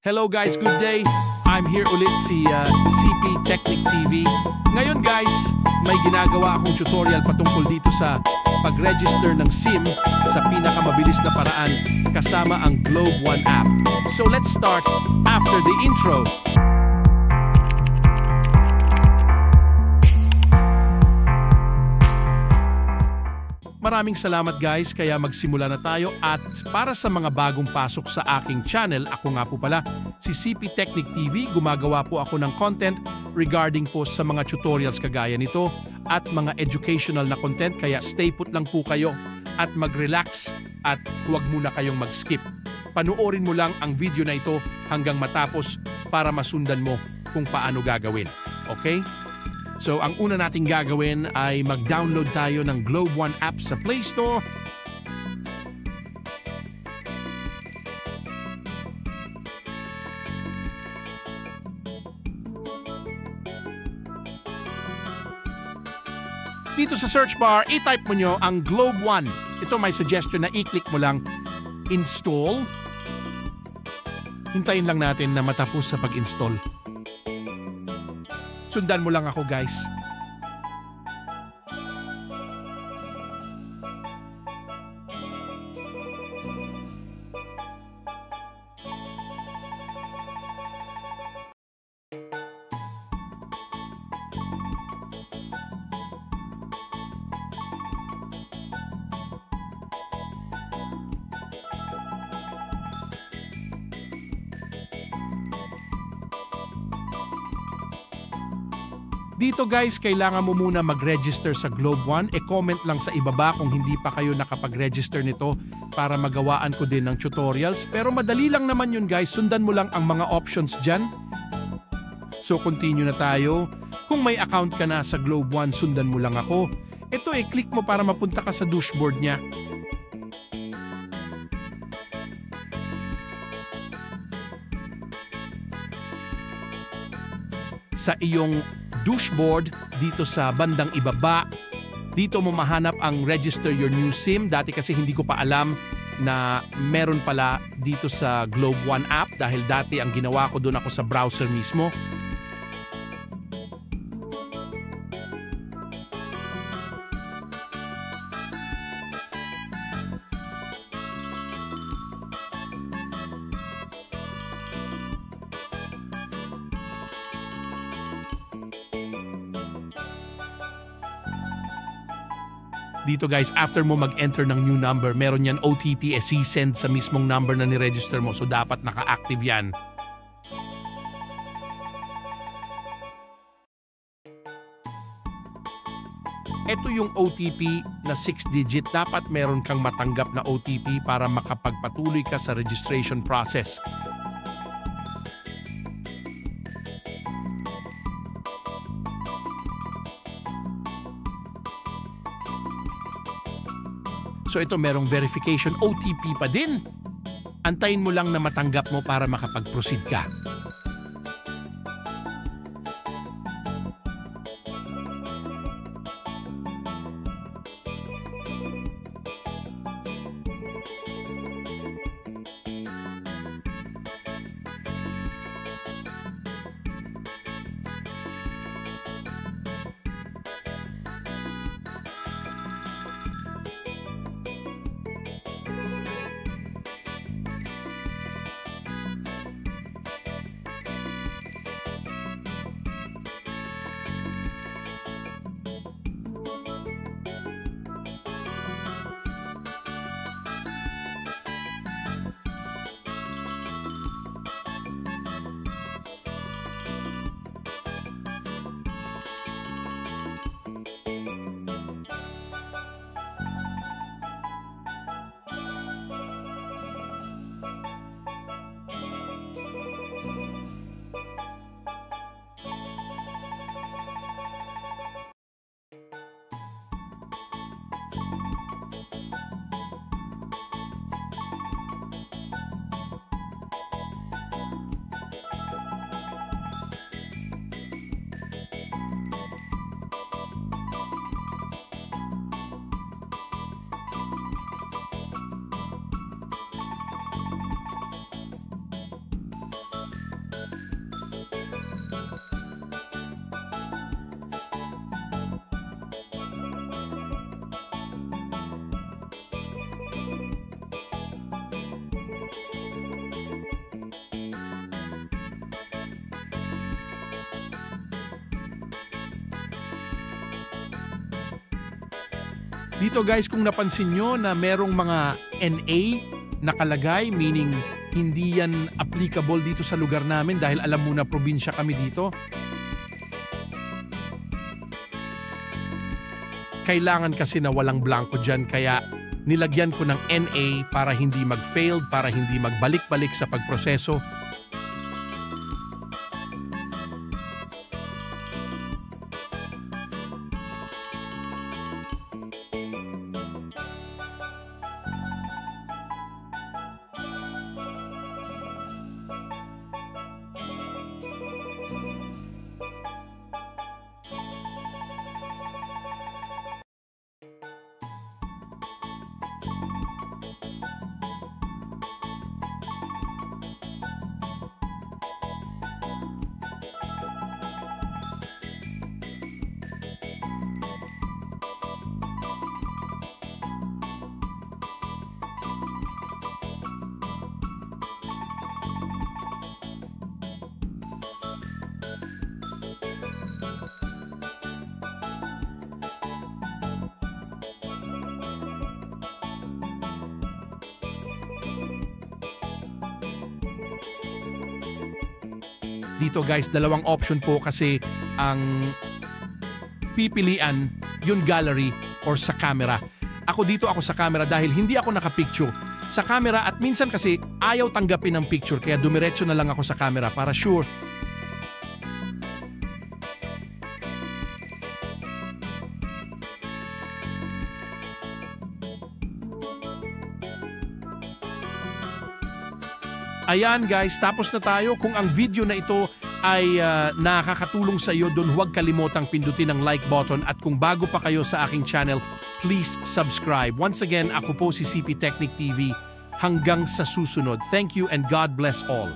Hello guys, good day. I'm here ulit si CP Technic TV. Ngayon guys, may ginagawa akong tutorial patungkol dito sa pag-register ng SIM sa pinakamabilis na paraan kasama ang Globe One app. So let's start after the intro. Maraming salamat guys, kaya magsimula na tayo at para sa mga bagong pasok sa aking channel, ako nga po pala si CP Technic TV. Gumagawa po ako ng content regarding po sa mga tutorials kagaya nito at mga educational na content, kaya stay put lang po kayo at mag-relax at huwag muna kayong mag-skip. Panuorin mo lang ang video na ito hanggang matapos para masundan mo kung paano gagawin. Okay? So, ang una nating gagawin ay mag-download tayo ng Globe One app sa Play Store. Dito sa search bar, i-type mo nyo ang Globe One. Ito may suggestion na i-click mo lang install. Hintayin lang natin na matapos sa pag-install. Sundan mo lang ako guys. Dito guys, kailangan mo muna mag-register sa Globe One. E-comment lang sa ibaba kung hindi pa kayo nakapag-register nito para magawaan ko din ng tutorials. Pero madali lang naman yun guys, sundan mo lang ang mga options dyan. So continue na tayo. Kung may account ka na sa Globe One, sundan mo lang ako. Ito click mo para mapunta ka sa dashboard niya. Sa iyong dashboard, dito sa bandang ibaba, dito mo mahanap ang register your new SIM. Dati kasi hindi ko pa alam na meron pala dito sa Globe One app dahil dati ang ginawa ko doon ako sa browser mismo. Dito guys, after mo mag-enter ng new number, meron yan OTP send sa mismong number na ni-register mo. So dapat naka-active yan. Ito yung OTP na 6-digit. Dapat meron kang matanggap na OTP para makapagpatuloy ka sa registration process. So ito merong verification OTP pa din. Antayin mo lang na matanggap mo para makapag-proceed ka. Dito guys, kung napansin nyo na merong mga NA nakalagay, meaning hindi yan applicable dito sa lugar namin dahil alam mo na probinsya kami dito. Kailangan kasi na walang blanco dyan, kaya nilagyan ko ng NA para hindi mag-failed, para hindi magbalik-balik sa pagproseso. Dito guys, dalawang option po kasi ang pipilian, yung gallery or sa camera. Ako sa camera dahil hindi ako nakapicture sa camera at minsan kasi ayaw tanggapin ng picture kaya dumiretso na lang ako sa camera para sure. Ayan guys, tapos na tayo. Kung ang video na ito ay nakakatulong sa iyo, doon huwag kalimotang pindutin ang like button at kung bago pa kayo sa aking channel, please subscribe. Once again, ako po si CP Technic TV. Hanggang sa susunod. Thank you and God bless all.